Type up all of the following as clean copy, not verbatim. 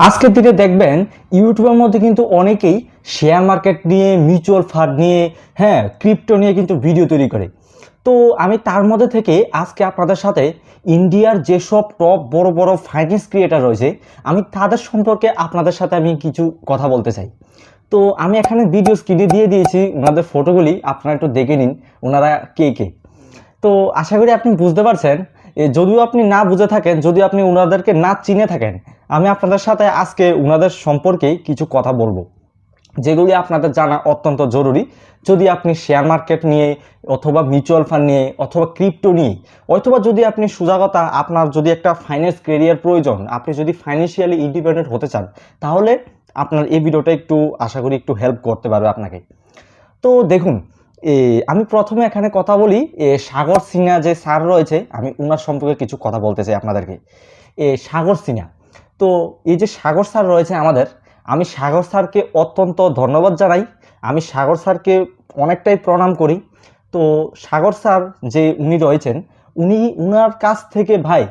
আজকের দিনে দেখবেন ইউটিউবের মধ্যে কিন্তু অনেকেই শেয়ার মার্কেট নিয়ে, মিউচুয়াল ফান্ড নিয়ে, ক্রিপ্টো নিয়ে কিন্তু ভিডিও তৈরি করে। তো আমি তার মধ্যে থেকে আজকে আপনাদের সাথে ইন্ডিয়ার যেসব টপ বড় বড় ফাইন্যান্স ক্রিয়েটার রয়েছে, আমি তাদের সম্পর্কে আপনাদের সাথে আমি কিছু কথা বলতে চাই। তো আমি এখানে ভিডিও স্ক্রিনে দিয়ে দিয়েছি ওনাদের ফটোগুলি, আপনারা একটু দেখে নিন ওনারা কে কে। তো আশা করি আপনি বুঝতে পারছেন। যদিও আপনি না বুঝে থাকেন, যদি আপনি ওনাদেরকে না চিনে থাকেন, আমি আপনাদের সাথে আজকে ওনাদের সম্পর্কে কিছু কথা বলবো, যেগুলি আপনাদের জানা অত্যন্ত জরুরি। যদি আপনি শেয়ার মার্কেট নিয়ে, অথবা মিউচুয়াল ফান্ড নিয়ে, অথবা ক্রিপ্টো নিয়ে, অথবা যদি আপনি সোজা কথা আপনার যদি একটা ফাইন্যান্স ক্যারিয়ার প্রয়োজন, আপনি যদি ফাইন্যান্সিয়ালি ইন্ডিপেন্ডেন্ট হতে চান, তাহলে আপনার এই ভিডিওটা একটু আশা করি একটু হেল্প করতে পারবে আপনাকে। তো দেখুন, আমি প্রথমে এখানে কথা বলি, সাগর সিনহা যে স্যার রয়েছে, আমি ওনার সম্পর্কে কিছু কথা বলতে চাই আপনাদেরকে। সাগর সিনহা, তো এই যে সাগর স্যার রয়েছে আমাদের, আমি সাগর স্যারকে অত্যন্ত ধন্যবাদ জানাই। আমি সাগর স্যারকে অনেকটাই প্রণাম করি। তো সাগর স্যার যে উনি রয়েছেন, উনার কাছ থেকে ভাই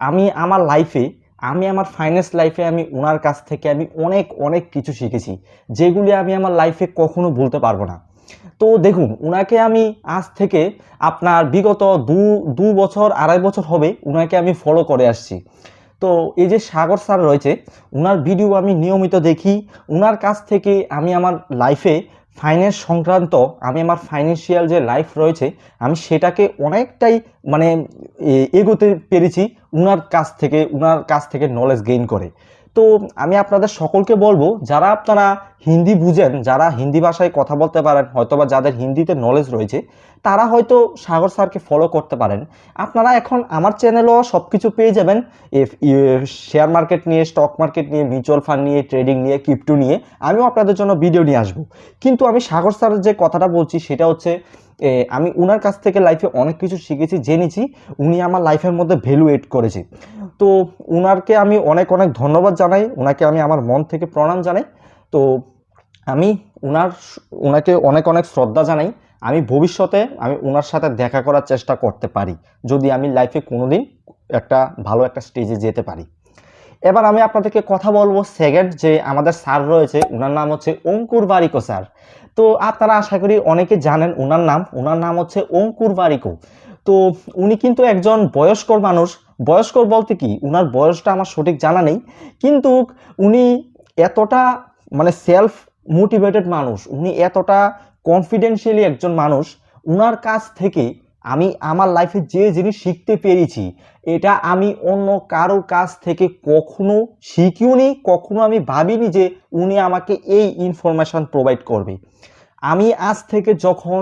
আমি আমার লাইফে, আমি আমার ফাইন্যান্স লাইফে আমি ওনার কাছ থেকে আমি অনেক অনেক কিছু শিখেছি, যেগুলি আমি আমার লাইফে কখনো ভুলতে পারবো না। তো দেখুন, উনাকে আমি আজ থেকে আপনার বিগত দু বছর, আড়াই বছর হবে উনাকে আমি ফলো করে আসছি। তো এই যে সাগর স্যার রয়েছে, উনার ভিডিও আমি নিয়মিত দেখি। উনার কাছ থেকে আমি আমার লাইফে ফাইন্যান্স সংক্রান্ত, আমি আমার ফাইন্যান্সিয়াল যে লাইফ রয়েছে, আমি সেটাকে অনেকটাই মানে এগোতে পেরেছি উনার কাছ থেকে নলেজ গেইন করে। তো আমি আপনাদের সকলকে বলবো, যারা আপনারা হিন্দি বুঝেন, যারা হিন্দি ভাষায় কথা বলতে পারেন, হয়তোবা যাদের হিন্দিতে নলেজ রয়েছে, তারা হয়তো সাগর স্যারকে ফলো করতে পারেন। আপনারা এখন আমার চ্যানেলও সব কিছু পেয়ে যাবেন, শেয়ার মার্কেট নিয়ে, স্টক মার্কেট নিয়ে, মিউচুয়াল ফান্ড নিয়ে, ট্রেডিং নিয়ে, ক্রিপ্টো নিয়ে আমিও আপনাদের জন্য ভিডিও নিয়ে আসবো। কিন্তু আমি সাগর স্যারের যে কথাটা বলছি সেটা হচ্ছে, আমি উনার কাছ থেকে লাইফে অনেক কিছু শিখেছি, জেনেছি। উনি আমার লাইফের মধ্যে ভ্যালু এড করেছে। তো উনারকে আমি অনেক অনেক ধন্যবাদ জানাই, উনাকে আমি আমার মন থেকে প্রণাম জানাই। তো আমি উনাকে অনেক অনেক শ্রদ্ধা জানাই। আমি ভবিষ্যতে আমি ওনার সাথে দেখা করার চেষ্টা করতে পারি, যদি আমি লাইফে কোনোদিন একটা ভালো একটা স্টেজে যেতে পারি। এবার আমি আপনাদেরকে কথা বলবো সেকেন্ড যে আমাদের স্যার রয়েছে, ওনার নাম হচ্ছে অঙ্কুর বারিকো স্যার। তো আপনারা আশা করি অনেকে জানেন ওনার নাম হচ্ছে অঙ্কুর বারিকো। তো উনি কিন্তু একজন বয়স্ক মানুষ। বয়স্ক বলতে কি, উনার বয়সটা আমার সঠিক জানা নেই, কিন্তু উনি এতটা মানে সেলফ মোটিভেটেড মানুষ, উনি এতটা কনফিডেন্সিয়ালি একজন মানুষ। উনার কাছ থেকে আমি আমার লাইফে যে জিনিস শিখতে পেরেছি, এটা আমি অন্য কারোর কাছ থেকে কখনো শিখিওনি, কখনো আমি ভাবিনি যে উনি আমাকে এই ইনফরমেশন প্রোভাইড করবে। আমি আজ থেকে যখন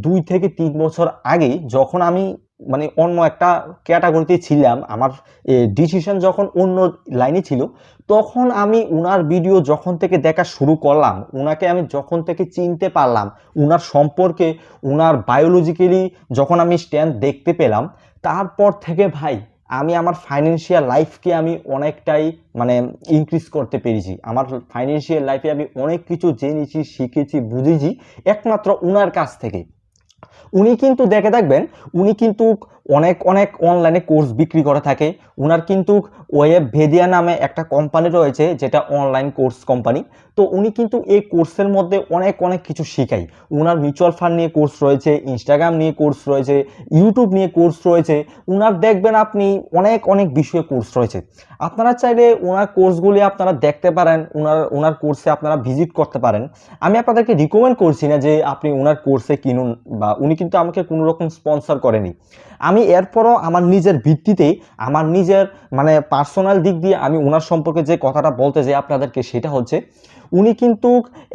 2 থেকে 3 বছর আগে, যখন আমি মানে অন্য একটা ক্যাটাগরিতে ছিলাম, আমার ডিসিশন যখন অন্য লাইনে ছিল, তখন আমি উনার ভিডিও যখন থেকে দেখা শুরু করলাম, উনাকে আমি যখন থেকে চিনতে পারলাম, উনার সম্পর্কে, উনার বায়োলজিক্যালি যখন আমি স্ট্যান্ড দেখতে পেলাম, তারপর থেকে ভাই আমি আমার ফাইন্যান্সিয়াল লাইফকে আমি অনেকটাই মানে ইনক্রিজ করতে পেরেছি। আমার ফাইন্যান্সিয়াল লাইফে আমি অনেক কিছু জেনেছি, শিখেছি, বুঝেছি একমাত্র উনার কাছ থেকে। উনি কিন্তু দেখে থাকবেন, উনি কিন্তু অনেক অনেক অনলাইনে কোর্স বিক্রি করে থাকে। উনার কিন্তু ওয়েব ভেদিয়া নামে একটা কোম্পানি রয়েছে, যেটা অনলাইন কোর্স কোম্পানি। তো উনি কিন্তু এই কোর্সের মধ্যে অনেক অনেক কিছু শেখায়। উনার মিউচুয়াল ফান্ড নিয়ে কোর্স রয়েছে, ইনস্টাগ্রাম নিয়ে কোর্স রয়েছে, ইউটিউব নিয়ে কোর্স রয়েছে। উনার দেখবেন আপনি অনেক অনেক বিষয়ে কোর্স রয়েছে। আপনারা চাইলে ওনার কোর্সগুলি আপনারা দেখতে পারেন, ওনার কোর্সে আপনারা ভিজিট করতে পারেন। আমি আপনাদেরকে রিকমেন্ড করছি না যে আপনি ওনার কোর্সে কিনুন, বা উনি কিন্তু আমাকে কোনো রকম স্পন্সর করেনি। আমি এরপরও আমার নিজের ভিত্তিতে, আমার নিজের মানে পার্সোনাল দিক দিয়ে আমি ওনার সম্পর্কে যে কথাটা বলতে চাই আপনাদেরকে, সেটা হচ্ছে উনি কিন্তু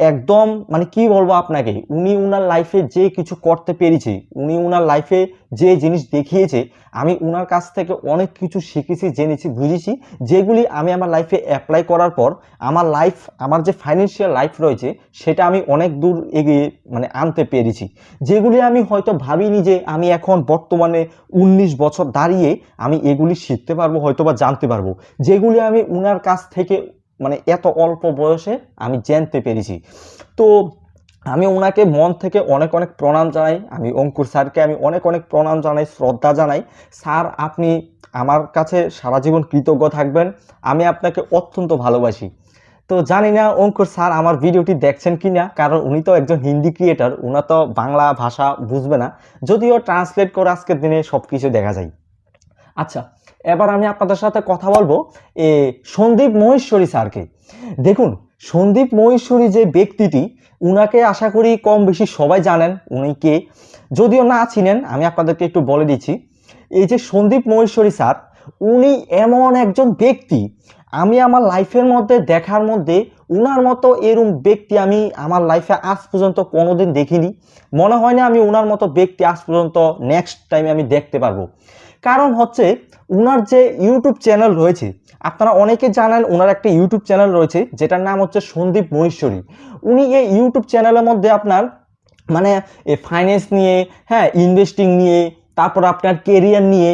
একদম মানে কি বলবো আপনাকে, উনি ওনার লাইফে যে কিছু করতে পেরেছে, উনি ওনার লাইফে যে জিনিস দেখিয়েছে, আমি ওনার কাছ থেকে অনেক কিছু শিখেছি, জেনেছি, বুঝেছি, যেগুলি আমি আমার লাইফে অ্যাপ্লাই করার পর আমার যে ফাইন্যান্সিয়াল লাইফ রয়েছে, সেটা আমি অনেক দূর এগিয়ে মানে আনতে পেরেছি। যেগুলি আমি হয়তো ভাবিনি যে আমি এখন বর্তমানে 19 বছর দাঁড়িয়ে আমি এগুলি শিখতে পারবো, হয়তো বা জানতে পারবো, যেগুলি আমি ওনার কাছ থেকে মানে এত অল্প বয়সে আমি জানতে পেরেছি। তো আমি ওনাকে মন থেকে অনেক অনেক প্রণাম জানাই। আমি অঙ্কুর স্যারকে আমি অনেক অনেক প্রণাম জানাই, শ্রদ্ধা জানাই। স্যার, আপনি আমার কাছে সারা জীবন কৃতজ্ঞ থাকবেন। আমি আপনাকে অত্যন্ত ভালোবাসি। তো জানি না অঙ্কুর স্যার আমার ভিডিওটি দেখছেন কি না, কারণ উনি তো একজন হিন্দি ক্রিয়েটার, উনার তো বাংলা ভাষা বুঝবে না, যদিও ট্রান্সলেট করে আজকের দিনে সব কিছু দেখা যায়। আচ্ছা, এবার আমি আপনাদের সাথে কথা বলবো সন্দীপ মহেশ্বরী স্যারকে। দেখুন, সন্দীপ মহেশ্বরী যে ব্যক্তিটি, উনাকে আশা করি কম বেশি সবাই জানেন উনি কে। যদিও না চিনেন, আমি আপনাদেরকে একটু বলে দিচ্ছি। এই যে সন্দীপ মহেশ্বরী স্যার, উনি এমন একজন ব্যক্তি, আমি আমার লাইফের মধ্যে দেখার মধ্যে উনার মতো এরকম ব্যক্তি আমি আমার লাইফে আজ পর্যন্ত কোনোদিন দেখিনি। মনে হয় না আমি উনার মতো ব্যক্তি আজ পর্যন্ত নেক্সট টাইমে আমি দেখতে পারবো। কারণ হচ্ছে উনার যে ইউটিউব চ্যানেল রয়েছে, আপনারা অনেকে জানেন উনার একটা ইউটিউব চ্যানেল রয়েছে যেটার নাম হচ্ছে সন্দীপ মহেশ্বরী। উনি এই ইউটিউব চ্যানেলের মধ্যে আপনার মানে ফাইন্যান্স নিয়ে, হ্যাঁ, ইনভেস্টিং নিয়ে, তারপর আপনার কেরিয়ার নিয়ে,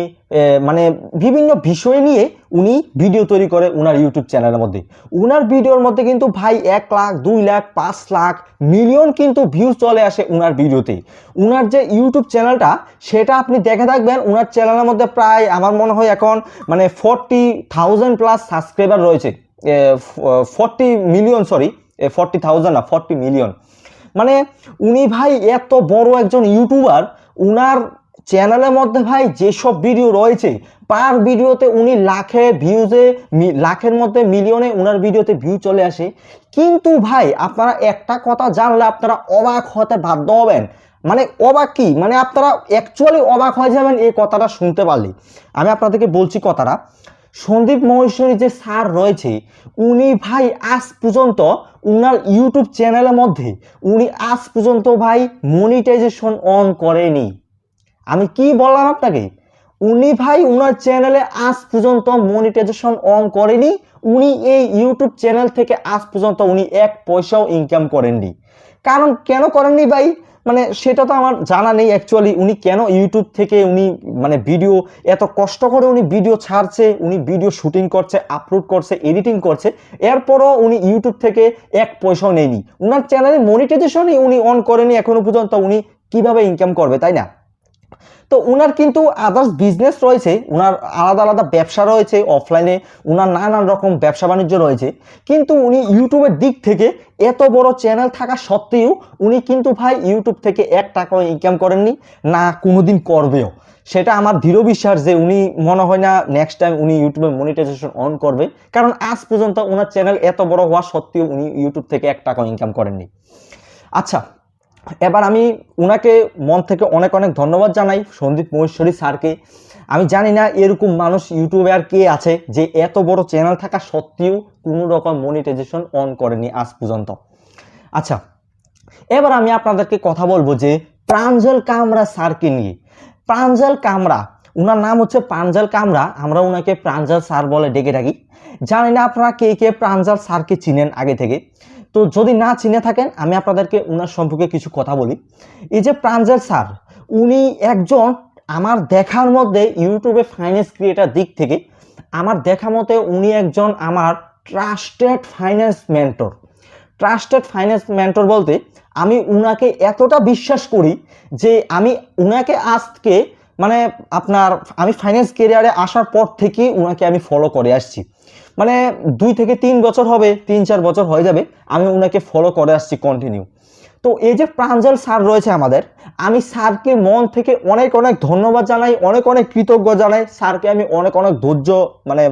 মানে বিভিন্ন বিষয় নিয়ে উনি ভিডিও তৈরি করে উনার ইউটিউব চ্যানেলের মধ্যে। উনার ভিডিওর মধ্যে কিন্তু ভাই 1 লাখ 2 লাখ 5 লাখ মিলিয়ন কিন্তু ভিউজ চলে আসে উনার ভিডিওতে। উনার যে ইউটিউব চ্যানেলটা, সেটা আপনি দেখে থাকবেন, উনার চ্যানেলের মধ্যে প্রায় আমার মনে হয় এখন মানে 40,000 প্লাস সাবস্ক্রাইবার রয়েছে। 40 মিলিয়ন, সরি 40,000 না, 40 মিলিয়ন। মানে উনি ভাই এত বড় একজন ইউটিউবার, উনার চ্যানেলের মধ্যে ভাই যেসব ভিডিও রয়েছে, পার ভিডিওতে উনি লাখে ভিউজে, লাখের মধ্যে মিলিয়নে উনার ভিডিওতে ভিউ চলে আসে। কিন্তু ভাই আপনারা একটা কথা জানলে আপনারা অবাক হতে বাধ্য হবেন। মানে অবাক কি, মানে আপনারা অ্যাকচুয়ালি অবাক হয়ে যাবেন এই কথাটা শুনতে পারলে। আমি আপনাদেরকে বলছি কথাটা। সন্দীপ মহেশ্বরী যে স্যার রয়েছে, উনি ভাই আজ পর্যন্ত উনার ইউটিউব চ্যানেলের মধ্যে উনি আজ পর্যন্ত ভাই মনিটাইজেশন অন করেনি। আমি কি বললাম আপনাকে, উনি ভাই উনার চ্যানেলে আজ পর্যন্ত মনিটাইজেশন অন করেনি। উনি এই ইউটিউব চ্যানেল থেকে আজ পর্যন্ত উনি 1 পয়সাও ইনকাম করেননি। কারণ কেন করেননি ভাই, মানে সেটা তো আমার জানা নেই অ্যাকচুয়ালি উনি কেন ইউটিউব থেকে উনি মানে ভিডিও এত কষ্ট করে উনি ভিডিও ছাড়ছে, উনি ভিডিও শুটিং করছে, আপলোড করছে, এডিটিং করছে, এরপরও উনি ইউটিউব থেকে 1 পয়সাও নেয়নি। উনার চ্যানেলে মনিটাইজেশনই উনি অন করেনি এখনো পর্যন্ত, উনি কিভাবে ইনকাম করবে, তাই না? তো উনার কিন্তু আদার্স বিজনেস রয়েছে, উনার আলাদা আলাদা ব্যবসা রয়েছে, অফলাইনে উনার নানান রকম ব্যবসা বাণিজ্য রয়েছে। কিন্তু উনি ইউটিউবের দিক থেকে এত বড় চ্যানেল থাকা সত্ত্বেও উনি কিন্তু ভাই ইউটিউব থেকে 1 টাকাও ইনকাম করেননি, না কোনোদিন করবেও। সেটা আমার দৃঢ় বিশ্বাস যে উনি মনে হয় না নেক্সট টাইম উনি ইউটিউবে মনিটাইজেশন অন করবে, কারণ আজ পর্যন্ত ওনার চ্যানেল এত বড় হওয়া সত্ত্বেও উনি ইউটিউব থেকে 1 টাকাও ইনকাম করেননি। আচ্ছা, এবার আমি উনাকে মন থেকে অনেক অনেক ধন্যবাদ জানাই সন্দীপ মহেশ্বরী স্যারকে। আমি জানি না এরকম মানুষ ইউটিউবে আর কে আছে যে এত বড় চ্যানেল থাকা সত্ত্বেও কোনো রকম মনিটাইজেশন অন করেনি আজ পর্যন্ত। আচ্ছা, এবার আমি আপনাদেরকে কথা বলবো যে প্রাঞ্জল কামরা স্যারকে নিয়ে। প্রাঞ্জল কামরা, উনার নাম হচ্ছে প্রাঞ্জল কামরা, আমরা উনাকে প্রাঞ্জল স্যার বলে ডেকে থাকি। জানি না আপনারা কে কে প্রাঞ্জল স্যারকে চিনেন আগে থেকে। তো যদি না চিনে থাকেন, আমি আপনাদেরকে উনার সম্পর্কে কিছু কথা বলি। এই যে প্রাঞ্জল স্যার, উনি একজন আমার দেখার মধ্যে ইউটিউবে ফাইন্যান্স ক্রিয়েটার দিক থেকে আমার দেখা মতে উনি একজন আমার trusted finance mentor. Trusted finance mentor বলতে আমি উনাকে এতটা বিশ্বাস করি যে আমি উনাকে আজকে মানে আপনার আমি ফাইন্যান্স ক্যারিয়ারে আসার পর থেকে উনাকে আমি ফলো করে আসছি। মানে 2 থেকে 3 বছর হবে, 3-4 বছর হয়ে যাবে আমি উনাকে ফলো করে আসছি কন্টিনিউ। তো এই যে প্রাঞ্জল স্যার রয়েছে আমাদের, আমি স্যারকে মন থেকে অনেক অনেক ধন্যবাদ জানাই, অনেক অনেক কৃতজ্ঞ জানাই স্যারকে। আমি অনেক অনেক ধৈর্য মানে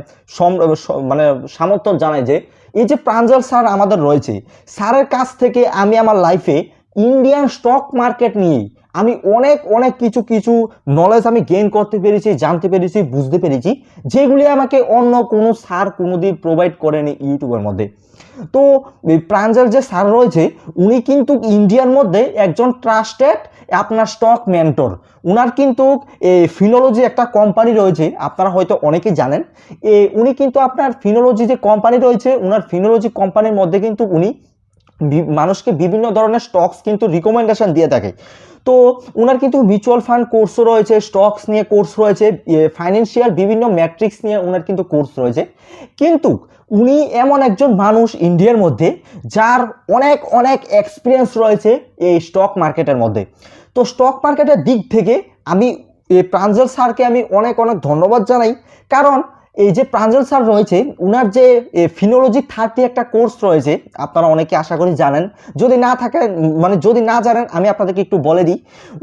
মানে সামর্থ্য জানাই যে এই যে প্রাঞ্জল স্যার আমাদের রয়েছে, স্যারের কাছ থেকে আমি আমার লাইফে ইন্ডিয়ান স্টক মার্কেট নিয়ে আমি অনেক অনেক কিছু কিছু নলেজ আমি গেইন করতে পেরেছি, জানতে পেরেছি, বুঝতে পেরেছি, যেগুলি আমাকে অন্য কোনো স্যার কোনোদিন প্রোভাইড করেনি ইউটিউবের মধ্যে। তো প্রাঞ্জল যে স্যার রয়েছে, উনি কিন্তু ইন্ডিয়ার মধ্যে একজন ট্রাস্টেড আপনার স্টক মেন্টর। উনার কিন্তু ফিনোলজি একটা কোম্পানি রয়েছে, আপনারা হয়তো অনেকেই জানেন। উনি কিন্তু আপনার ফিনোলজি যে কোম্পানি রয়েছে, উনার ফিনোলজি কোম্পানির মধ্যে কিন্তু উনি মানুষকে বিভিন্ন ধরনের স্টকস কিন্তু রিকমেন্ডেশন দিয়ে থাকে। তো ওনার কিন্তু মিউচুয়াল ফান্ড কোর্সও রয়েছে, স্টকস নিয়ে কোর্স রয়েছে, ফাইন্যান্সিয়াল বিভিন্ন ম্যাট্রিক্স নিয়ে ওনার কিন্তু কোর্স রয়েছে। কিন্তু উনি এমন একজন মানুষ ইন্ডিয়ার মধ্যে যার অনেক অনেক এক্সপিরিয়েন্স রয়েছে এই স্টক মার্কেটের মধ্যে। তো স্টক মার্কেটের দিক থেকে আমি এই প্রাঞ্জল স্যারকে আমি অনেক অনেক ধন্যবাদ জানাই, কারণ এই যে প্রাঞ্জল স্যার রয়েছে উনার যে ফিনোলজি 30 একটা কোর্স রয়েছে, আপনারা অনেকে আশা করি জানেন, যদি না থাকে মানে যদি না জানেন আমি আপনাদেরকে একটু বলে দিই।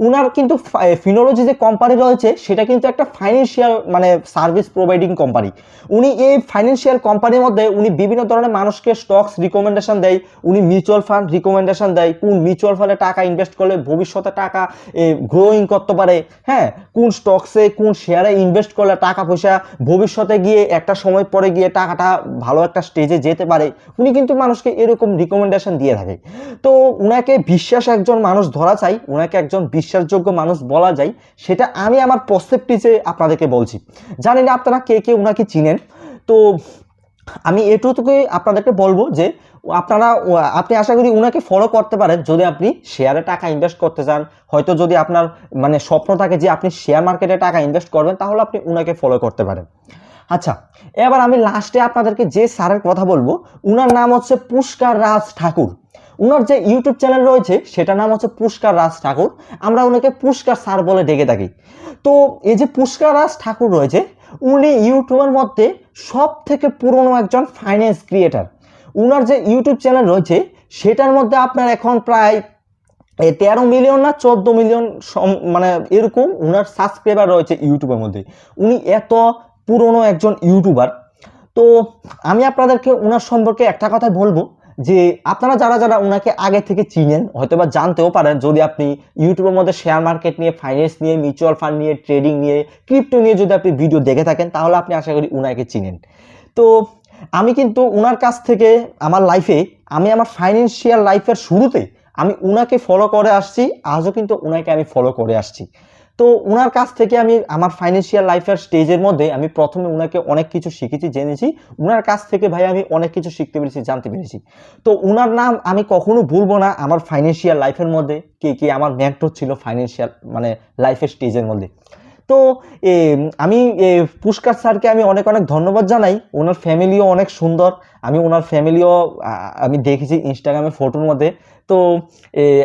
উনার কিন্তু ফিনোলজি যে কোম্পানি রয়েছে সেটা কিন্তু একটা ফাইন্যান্সিয়াল মানে সার্ভিস প্রোভাইডিং কোম্পানি। উনি এই ফাইন্যান্সিয়াল কোম্পানির মধ্যে উনি বিভিন্ন ধরনের মানুষকে স্টকস রিকমেন্ডেশন দেয়, উনি মিউচুয়াল ফান্ড রিকমেন্ডেশন দেয়, কোন মিউচুয়াল ফান্ডে টাকা ইনভেস্ট করলে ভবিষ্যতে টাকা গ্রোয়িং করতে পারে, হ্যাঁ, কোন স্টকসে কোন শেয়ারে ইনভেস্ট করলে টাকা পয়সা ভবিষ্যতে গিয়ে একটা সময় পরে গিয়ে টাকাটা ভালো একটা স্টেজে যেতে পারে। উনি কিন্তু মানুষকে এরকম রিকমেন্ডেশন দিয়ে থাকে। তো উনাকে বিশ্বাস একজন মানুষ ধরা চাই, উনাকে একজন বিশ্বাসযোগ্য মানুষ বলা যায়, সেটা আমি আমার পার্সপেক্টিভে আপনাদেরকে বলছি। জানি না আপনারা কে কে উনাকে চিনেন। তো আমি এটুকুই আপনাদেরকে বলবো যে আপনি আশা করি উনাকে ফলো করতে পারেন যদি আপনি শেয়ারে টাকা ইনভেস্ট করতে চান। হয়তো যদি আপনার মানে স্বপ্ন থাকে যে আপনি শেয়ার মার্কেটে টাকা ইনভেস্ট করবেন, তাহলে আপনি উনাকে ফলো করতে পারেন। আচ্ছা, এবার আমি লাস্টে আপনাদেরকে যে স্যারের কথা বলবো, উনার নাম হচ্ছে পুষ্কার রাজ ঠাকুর। উনার যে ইউটিউব চ্যানেল রয়েছে সেটার নাম হচ্ছে পুষ্কার রাজ ঠাকুর, আমরা উনাকে পুষ্কার স্যার বলে ডেকে থাকি। তো এই যে পুষ্কার রাজ ঠাকুর রয়েছে, উনি ইউটিউবের মধ্যে সব থেকে পুরনো একজন ফাইন্যান্স ক্রিয়েটার। উনার যে ইউটিউব চ্যানেল রয়েছে সেটার মধ্যে আপনার এখন প্রায় 13 মিলিয়ন না 14 মিলিয়ন মানে এরকম উনার সাবস্ক্রাইবার রয়েছে ইউটিউবের মধ্যে। উনি এত পুরনো একজন ইউটিউবার। তো আমি আপনাদেরকে উনার সম্পর্কে একটা কথা বলবো যে আপনারা যারা যারা উনাকে আগে থেকে চিনেন হয়তোবা জানতেও পারেন, যদি আপনি ইউটিউবের মধ্যে শেয়ার মার্কেট নিয়ে, ফাইন্যান্স নিয়ে, মিউচুয়াল ফান্ড নিয়ে, ট্রেডিং নিয়ে, ক্রিপ্টো নিয়ে যদি আপনি ভিডিও দেখে থাকেন, তাহলে আপনি আশা করি উনাকে চিনেন। তো আমি কিন্তু উনার কাছ থেকে আমার লাইফে, আমি আমার ফাইন্যান্সিয়াল লাইফের শুরুতে আমি উনাকে ফলো করে আসছি, আজও কিন্তু উনাকে আমি ফলো করে আসছি। তো উনার কাছ থেকে আমি আমার ফাইন্যান্সিয়াল লাইফের স্টেজের মধ্যে আমি প্রথমে উনাকে অনেক কিছু শিখেছি, জেনেছি। উনার কাছ থেকে ভাই আমি অনেক কিছু শিখতে পেরেছি, জানতে পেরেছি। তো উনার নাম আমি কখনো ভুলবো না আমার ফাইন্যান্সিয়াল লাইফের মধ্যে, কে কে আমার মেন্টর ছিল ফাইন্যান্সিয়াল মানে লাইফের স্টেজের মধ্যে। তো আমি পুষ্কার স্যারকে আমি অনেক অনেক ধন্যবাদ জানাই। ওনার ফ্যামিলিও অনেক সুন্দর, আমি ওনার ফ্যামিলিও আমি দেখেছি ইনস্টাগ্রামে ফটোর মধ্যে। তো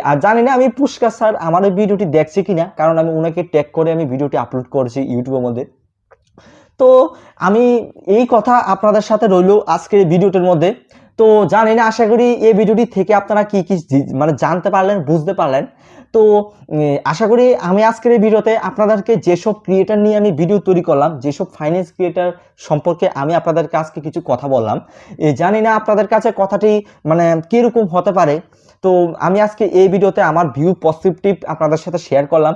আর জানি না আমি পুষ্কার স্যার আমার এই ভিডিওটি দেখছে কিনা, কারণ আমি ওনাকে ট্যাগ করে আমি ভিডিওটি আপলোড করেছি ইউটিউবের মধ্যে। তো আমি এই কথা আপনাদের সাথে রইল আজকের ভিডিওটির মধ্যে। তো জানি না, আশা করি এই ভিডিওটি থেকে আপনারা কি কি মানে জানতে পারলেন, বুঝতে পারলেন। তো আশা করি আমি আজকের এই ভিডিওতে আপনাদেরকে যেসব ক্রিয়েটার নিয়ে আমি ভিডিও তৈরি করলাম, যেসব ফাইন্যান্স ক্রিয়েটার সম্পর্কে আমি আপনাদেরকে আজকে কিছু কথা বললাম, জানি না আপনাদের কাছে কথাটি মানে কীরকম হতে পারে। তো আমি আজকে এই ভিডিওতে আমার ভিউ পজিটিভ আপনাদের সাথে শেয়ার করলাম।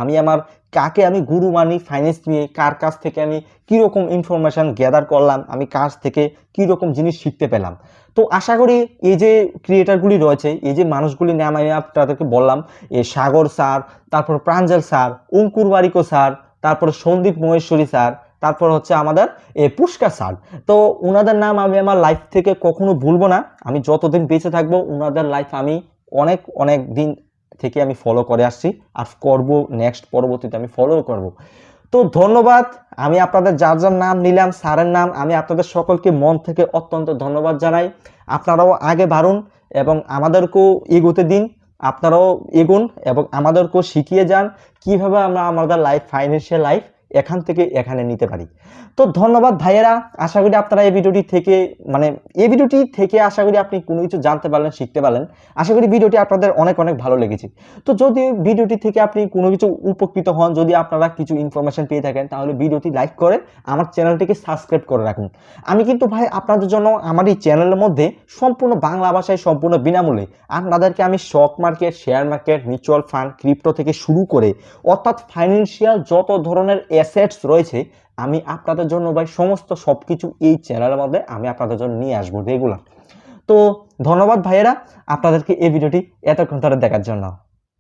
আমি আমার কাকে আমি গুরু মানি ফাইন্যান্স নিয়ে, কার কাছ থেকে আমি কীরকম ইনফরমেশান গ্যাদার করলাম, আমি কাছ থেকে কীরকম জিনিস শিখতে পেলাম। তো আশা করি এই যে ক্রিয়েটারগুলি রয়েছে, এই যে মানুষগুলি নাম আমি আপনাদেরকে বললাম, সাগর স্যার, তারপর প্রাঞ্জল স্যার, অঙ্কুর বারিকো স্যার, তারপরে সন্দীপ মহেশ্বরী স্যার, তারপর হচ্ছে আমাদের পুষ্কার স্যার। তো ওনাদের নাম আমি আমার লাইফ থেকে কখনো ভুলবো না। আমি যতদিন বেঁচে থাকবো ওনাদের লাইফ আমি অনেক অনেক দিন থেকে আমি ফলো করে আসছি, আর করব, নেক্সট পরবর্তীতে আমি ফলো করব। তো ধন্যবাদ। আমি আপনাদের যার যার নাম নিলাম, স্যারের নাম, আমি আপনাদের সকলকে মন থেকে অত্যন্ত ধন্যবাদ জানাই। আপনারাও আগে বাড়ুন এবং আমাদেরকেও এগোতে দিন, আপনারাও এগুন এবং আমাদেরকেও শিখিয়ে যান কিভাবে আমরা আমাদের লাইফ, ফাইন্যান্সিয়াল লাইফ এখান থেকে এখানে নিতে পারি। তো ধন্যবাদ ভাইয়েরা। আশা করি আপনারা এই ভিডিওটি থেকে আশা করি আপনি কোনো কিছু জানতে পারলেন, শিখতে পারলেন। আশা করি ভিডিওটি আপনাদের অনেক অনেক ভালো লেগেছে। তো যদি ভিডিওটি থেকে আপনি কোনো কিছু উপকৃত হন, যদি আপনারা কিছু ইনফরমেশন পেয়ে থাকেন, তাহলে ভিডিওটি লাইক করে আমার চ্যানেলটিকে সাবস্ক্রাইব করে রাখুন। আমি কিন্তু ভাই আপনাদের জন্য আমার এই চ্যানেলের মধ্যে সম্পূর্ণ বাংলা ভাষায় সম্পূর্ণ বিনামূল্যে আপনাদেরকে আমি stock market, share market, mutual fund, crypto থেকে শুরু করে অর্থাৎ ফাইন্যান্সিয়াল যত ধরনের অ্যাসেটস রয়েছে আমি আপনাদের জন্য ভাই সমস্ত সবকিছু এই চ্যানেলের মধ্যে আমি আপনাদের জন্য নিয়ে আসবো রেগুলার। তো ধন্যবাদ ভাইয়েরা আপনাদেরকে এই ভিডিওটি এতক্ষণ ধরে দেখার জন্য।